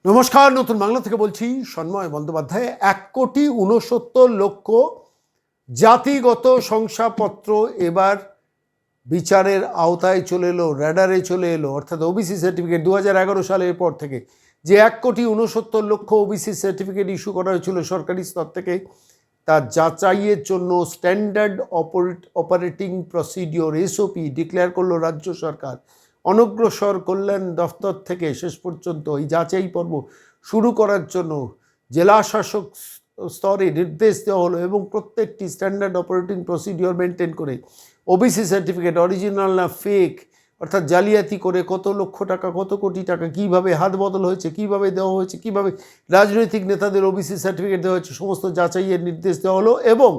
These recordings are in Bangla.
নমস্কার, নতুন বাংলা থেকে বলছি সন্ময় বন্দ্যোপাধ্যায়। 1,69,00,000 জাতিগত শংসাপত্র এবার বিচারের আওতায় চলে এলো, র্যাডারে চলে এলো। অর্থাৎ ওবিসি সার্টিফিকেট 2011 সালের পর থেকে যে 1,69,00,000 ওবিসি সার্টিফিকেট ইস্যু করা হয়েছিল সরকারি স্তর থেকে, তার যাচাইয়ের জন্য standard operating procedure SOP declare করলো রাজ্য সরকার। অনগ্রসর কল্যাণ দফতর থেকে শেষ পর্যন্ত এই যাচাই পর্ব শুরু করার জন্য জেলা শাসক স্তরে নির্দেশ দেওয়া হলো এবং প্রত্যেকটি স্ট্যান্ডার্ড অপারেটিং প্রসিডিওর মেনটেন করে ওবিসি সার্টিফিকেট অরিজিনাল না ফেক, অর্থাৎ জালিয়াতি করে কত লক্ষ টাকা, কত কোটি টাকা কীভাবে হাত বদল হয়েছে, কীভাবে দেওয়া হয়েছে, কীভাবে রাজনৈতিক নেতাদের ওবিসি সার্টিফিকেট দেওয়া হয়েছে, সমস্ত যাচাইয়ের নির্দেশ দেওয়া হলো। এবং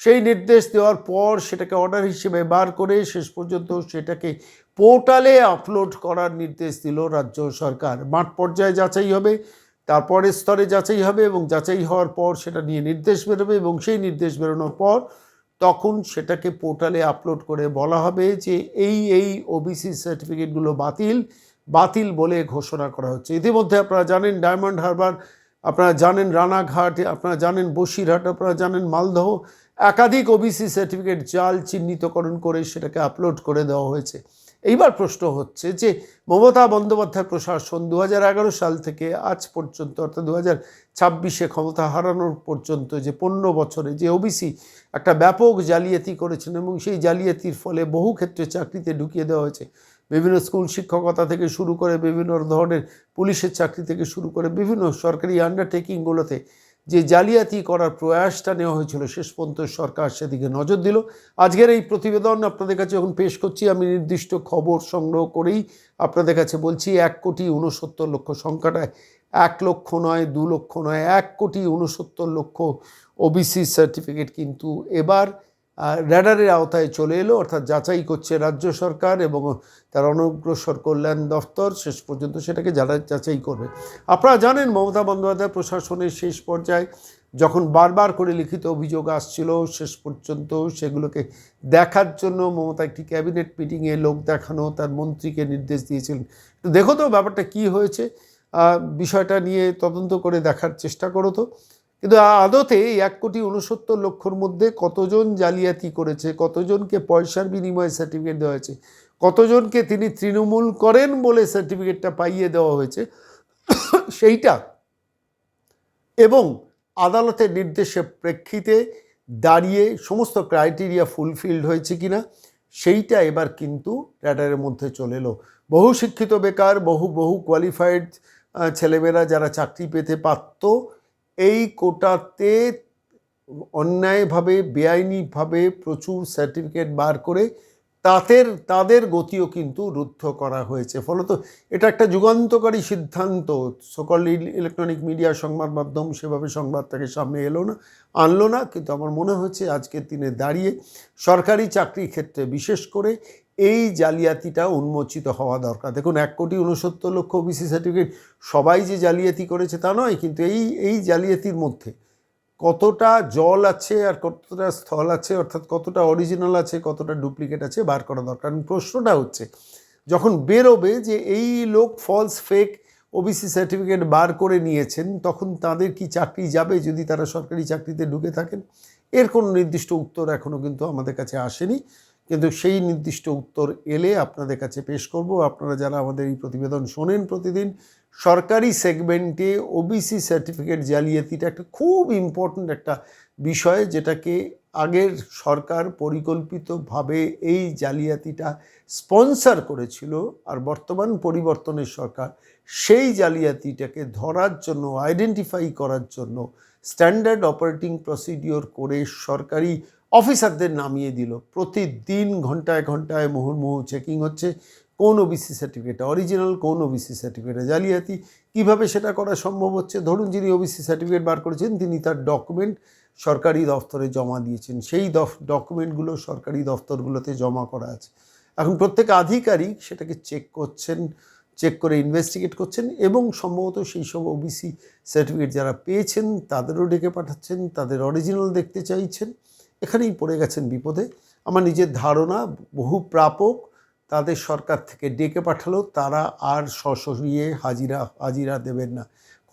সেই নির্দেশ দেওয়ার পর সেটাকে অর্ডার হিসেবে বার করে শেষ পর্যন্ত সেটাকে পোর্টালে আপলোড করার নির্দেশ দিল রাজ্য সরকার। মাঠ পর্যায়ে যাচাই হবে, তারপরের স্তরে যাচাই হবে এবং যাচাই হওয়ার পর সেটা নিয়ে নির্দেশ বেরোবে এবং সেই নির্দেশ বেরোনোর পর তখন সেটাকে পোর্টালে আপলোড করে বলা হবে যে এই ওবিসি সার্টিফিকেটগুলো বাতিল বলে ঘোষণা করা হচ্ছে। ইতিমধ্যে আপনারা জানেন ডায়মন্ড হারবার, আপনারা জানেন রানাঘাট, আপনারা জানেন বসিরহাট, আপনারা জানেন মালদহ, একাধিক ওবিসি সার্টিফিকেট জাল চিহ্নিতকরণ করে সেটাকে আপলোড করে দেওয়া হয়েছে। এইবার প্রশ্ন হচ্ছে যে মমতা বন্দ্যোপাধ্যায় প্রশাসন 2011 সাল থেকে আজ পর্যন্ত, অর্থাৎ 2026-এ ক্ষমতা হারানোর পর্যন্ত যে 15 বছরে যে ওবিসি একটা ব্যাপক জালিয়াতি করেছেন এবং সেই জালিয়াতির ফলে বহু ক্ষেত্রে চাকরিতে ঢুকিয়ে দেওয়া হয়েছে। বিভিন্ন স্কুল শিক্ষকতা থেকে শুরু করে বিভিন্ন ধরনের পুলিশের চাকরি থেকে শুরু করে বিভিন্ন সরকারি আন্ডারটেকিংগুলোতে যে জালিয়াতি করার প্রয়াসটা নেওয়া হয়েছিল, শেষ পর্যন্ত সরকার সেদিকে নজর দিল। আজকের এই প্রতিবেদন আপনাদের কাছে যখন পেশ করছি, আমি নির্দিষ্ট খবর সংগ্রহ করেই আপনাদের কাছে বলছি। 1,69,00,000 সংখ্যাটায় 1 লক্ষ নয়, 2 লক্ষ নয়, 1,69,00,000 ওবিসি সার্টিফিকেট কিন্তু এবার র্যাডারের আওতায় চলে এলো। অর্থাৎ যাচাই করছে রাজ্য সরকার এবং তার অনগ্রসর কল্যাণ দফতর শেষ পর্যন্ত সেটাকে যাচাই করবে। আপনারা জানেন মমতা বন্দ্যোপাধ্যায় প্রশাসনের শেষ পর্যায়ে যখন বারবার করে লিখিত অভিযোগ আসছিল, শেষ পর্যন্ত সেগুলোকে দেখার জন্য মমতা একটি ক্যাবিনেট মিটিংয়ে লোক দেখানো তার মন্ত্রীকে নির্দেশ দিয়েছিলেন। তো দেখো তো ব্যাপারটা কি হয়েছে, বিষয়টা নিয়ে তদন্ত করে দেখার চেষ্টা করো তো। কিন্তু আদতে এই 1,69,00,000 মধ্যে কতজন জালিয়াতি করেছে, কতজনকে পয়সার বিনিময়ে সার্টিফিকেট দেওয়া হয়েছে, কতজনকে তিনি তৃণমূল করেন বলে সার্টিফিকেটটা পাইয়ে দেওয়া হয়েছে সেইটা, এবং আদালতের নির্দেশের প্রেক্ষিতে দাঁড়িয়ে সমস্ত ক্রাইটেরিয়া ফুলফিলড হয়েছে কিনা সেইটা এবার কিন্তু র্যাডারের মধ্যে চলে এলো। বহু শিক্ষিত বেকার, বহু কোয়ালিফাইড ছেলেমেয়েরা যারা চাকরি পেতে পারত, এই কোটাতে অন্যায়ভাবে বেআইনিভাবে প্রচুর সার্টিফিকেট বার করে তাদের গতিও কিন্তু রুদ্ধ করা হয়েছে। ফলত এটা একটা যুগান্তকারী সিদ্ধান্ত। সকল ইলেকট্রনিক মিডিয়া, সংবাদ মাধ্যম সেভাবে সংবাদটাকে সামনে আনলো না, কিন্তু আমার মনে হচ্ছে আজকের দিনে দাঁড়িয়ে সরকারি চাকরি ক্ষেত্রে বিশেষ করে এই জালিয়াতিটা উন্মোচিত হওয়া দরকার। দেখুন, 1,69,00,000 ওবিসি সার্টিফিকেট সবাই যে জালিয়াতি করেছে তা নয়, কিন্তু এই জালিয়াতির মধ্যে কতটা জল আছে আর কতটা স্থল আছে, অর্থাৎ কতটা অরিজিনাল আছে, কতটা ডুপ্লিকেট আছে বার করা দরকার। প্রশ্নটা হচ্ছে যখন বেরোবে যে এই লোক ফলস ফেক ওবিসি সার্টিফিকেট বার করে নিয়েছেন, তখন তাদের কি চাকরি যাবে যদি তারা সরকারি চাকরিতে ঢুকে থাকেন? এর কোনো নির্দিষ্ট উত্তর এখনও কিন্তু আমাদের কাছে আসেনি, কিন্তু সেই নির্দিষ্ট উত্তর এলে আপনাদের কাছে পেশ করব। আপনারা যারা আমাদের এই প্রতিবেদন শোনেন প্রতিদিন, সরকারি সেগমেন্টে ওবিসি সার্টিফিকেট জালিয়াতিটা একটা খুব ইম্পর্ট্যান্ট একটা বিষয়, যেটাকে আগের সরকার পরিকল্পিতভাবে এই জালিয়াতিটা স্পন্সর করেছিল, আর বর্তমান পরিবর্তনের সরকার সেই জালিয়াতিটাকে ধরার জন্য, আইডেন্টিফাই করার জন্য স্ট্যান্ডার্ড অপারেটিং প্রসিডিওর করে সরকারি অফিসারদের নামিয়ে দিল। প্রতিদিন ঘন্টায় ঘন্টায় মুহুর্মুহু চেকিং হচ্ছে কোন ওবিসি সার্টিফিকেট অরিজিনাল, কোন ওবিসি সার্টিফিকেটে জালিয়াতি। কিভাবে সেটা করা সম্ভব হচ্ছে? ধরুন, যিনি ওবিসি সার্টিফিকেট বার করেছেন তিনি তার ডকুমেন্ট সরকারি দফতরে জমা দিয়েছেন, সেই ডকুমেন্টগুলো সরকারি দফতরগুলোতে জমা করা আছে। এখন প্রত্যেক আধিকারিক সেটাকে চেক করে ইনভেস্টিগেট করছেন এবং সম্ভবত সেই সব ওবিসি সার্টিফিকেট যারা পেয়েছেন তাদেরও ডেকে পাঠাচ্ছেন, তাদের অরিজিনাল দেখতে চাইছেন। এখানেই পড়ে গেছেন বিপদে। আমার নিজের ধারণা বহু প্রাপক তাদের সরকার থেকে ডেকে পাঠালো, তারা আর সশরীরে হাজিরা দেবেন না।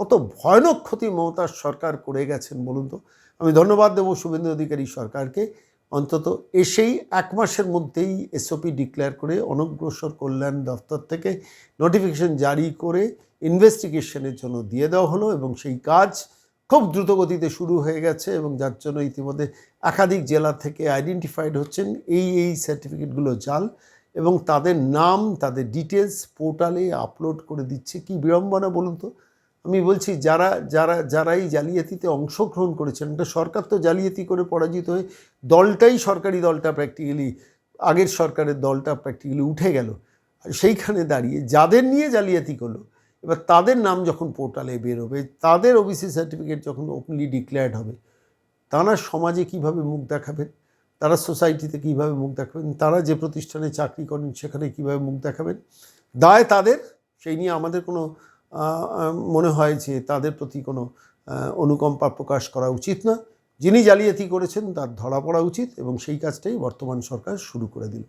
কত ভয়ানক ক্ষতি মমতার সরকার করে গেছেন বলুন তো। আমি ধন্যবাদ দেবো শুভেন্দু অধিকারী সরকারকে, অন্তত এসেই 1 মাসের মধ্যেই এসওপি ডিক্লেয়ার করে অনগ্রসর কল্যাণ দপ্তর থেকে নোটিফিকেশন জারি করে ইনভেস্টিগেশনের জন্য দিয়ে দেওয়া হলো, এবং সেই কাজ খুব দ্রুতগতিতে শুরু হয়ে গেছে, এবং যার জন্য ইতিমধ্যে একাধিক জেলা থেকে আইডেন্টিফাইড হচ্ছেন এই সার্টিফিকেটগুলো জাল, এবং তাদের নাম, তাদের ডিটেলস পোর্টালে আপলোড করে দিচ্ছে। কি বিড়ম্বনা বলুন তো। আমি বলছি যারা এই জালিয়াতিতে অংশগ্রহণ করেছেন, এটা সরকার তো জালিয়াতি করে পরাজিত হয়ে দলটাই, সরকারি দলটা প্র্যাকটিক্যালি, আগের সরকারের দলটা প্র্যাকটিক্যালি উঠে গেল। আর সেইখানে দাঁড়িয়ে যাদের নিয়ে জালিয়াতি করলো, এবার তাদের নাম যখন পোর্টালে বেরোবে, তাদের ওবিসি সার্টিফিকেট যখন ওপেনলি ডিক্লেয়ার্ড হবে, তারা সমাজে কিভাবে মুখ দেখাবেন, তারা সোসাইটিতে কিভাবে মুখ দেখাবেন, তারা যে প্রতিষ্ঠানে চাকরি করেন সেখানে কিভাবে মুখ দেখাবেন, দায় তাদের। সেই নিয়ে আমাদের কোনো মনে হয় যে তাদের প্রতি কোনো অনুকম্পা প্রকাশ করা উচিত না। যিনি জালিয়াতি করেছেন তার ধরা পড়া উচিত, এবং সেই কাজটাই বর্তমান সরকার শুরু করে দিল।